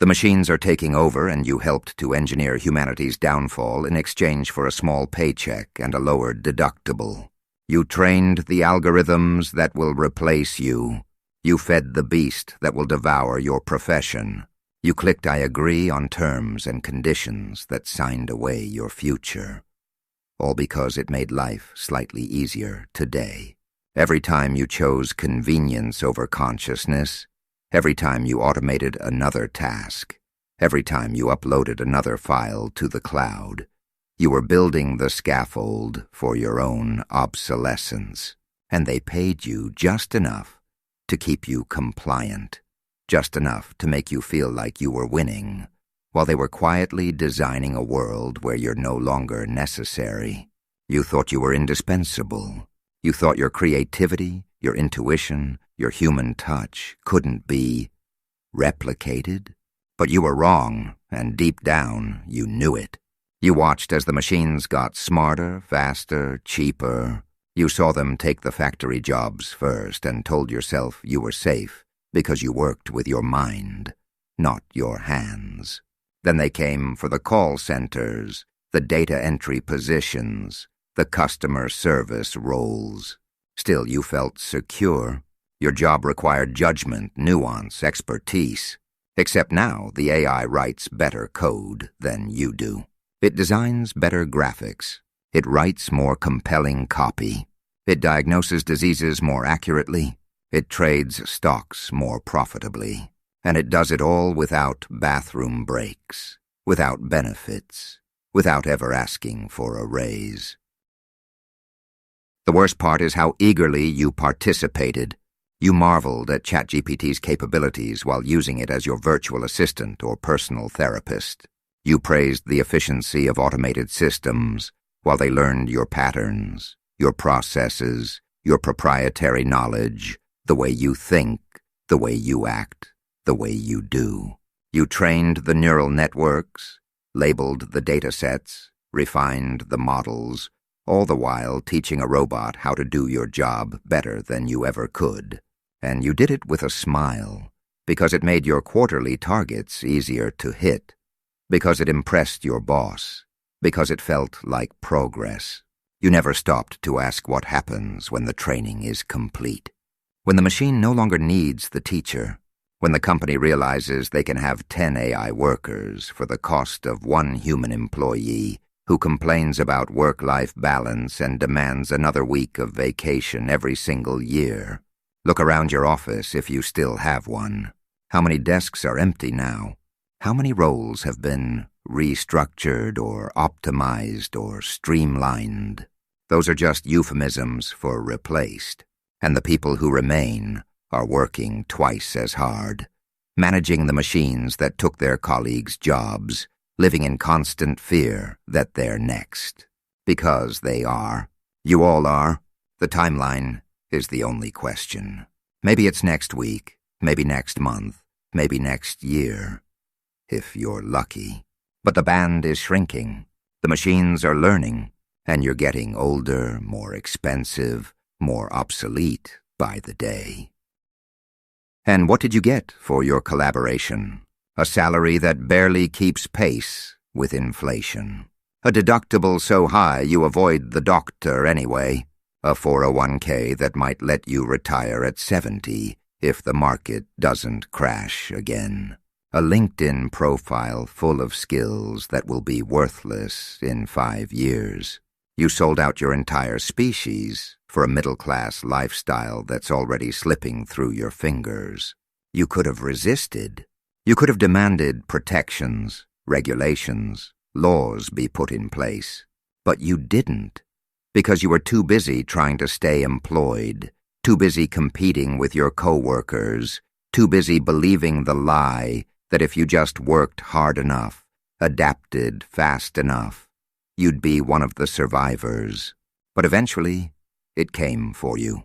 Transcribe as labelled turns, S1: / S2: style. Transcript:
S1: The machines are taking over, and you helped to engineer humanity's downfall in exchange for a small paycheck and a lowered deductible. You trained the algorithms that will replace you. You fed the beast that will devour your profession. You clicked I agree on terms and conditions that signed away your future. All because it made life slightly easier today. Every time you chose convenience over consciousness, every time you automated another task, every time you uploaded another file to the cloud, you were building the scaffold for your own obsolescence, and they paid you just enough to keep you compliant, just enough to make you feel like you were winning, while they were quietly designing a world where you're no longer necessary. You thought you were indispensable. You thought your creativity, your intuition, your human touch couldn't be replicated. But you were wrong, and deep down, you knew it. You watched as the machines got smarter, faster, cheaper. You saw them take the factory jobs first and told yourself you were safe because you worked with your mind, not your hands. Then they came for the call centers, the data entry positions, the customer service roles. Still, you felt secure. Your job required judgment, nuance, expertise. Except now, the AI writes better code than you do. It designs better graphics. It writes more compelling copy. It diagnoses diseases more accurately. It trades stocks more profitably. And it does it all without bathroom breaks, without benefits, without ever asking for a raise. The worst part is how eagerly you participated. You marveled at ChatGPT's capabilities while using it as your virtual assistant or personal therapist. You praised the efficiency of automated systems while they learned your patterns, your processes, your proprietary knowledge, the way you think, the way you act, the way you do. You trained the neural networks, labeled the datasets, refined the models, all the while teaching a robot how to do your job better than you ever could. And you did it with a smile, because it made your quarterly targets easier to hit, because it impressed your boss, because it felt like progress. You never stopped to ask what happens when the training is complete. When the machine no longer needs the teacher, when the company realizes they can have 10 AI workers for the cost of one human employee who complains about work-life balance and demands another week of vacation every single year. Look around your office if you still have one. How many desks are empty now? How many roles have been restructured or optimized or streamlined? Those are just euphemisms for replaced. And the people who remain are working twice as hard, managing the machines that took their colleagues' jobs, living in constant fear that they're next. Because they are. You all are. The timeline is the only question. Maybe it's next week, maybe next month, maybe next year, if you're lucky. But the band is shrinking. The machines are learning, and you're getting older, more expensive, more obsolete by the day. And what did you get for your collaboration? A salary that barely keeps pace with inflation. A deductible so high you avoid the doctor anyway. A 401k that might let you retire at 70 if the market doesn't crash again. A LinkedIn profile full of skills that will be worthless in 5 years. You sold out your entire species for a middle-class lifestyle that's already slipping through your fingers. You could have resisted. You could have demanded protections, regulations, laws be put in place. But you didn't, because you were too busy trying to stay employed, too busy competing with your coworkers, too busy believing the lie that if you just worked hard enough, adapted fast enough, you'd be one of the survivors. But eventually, it came for you.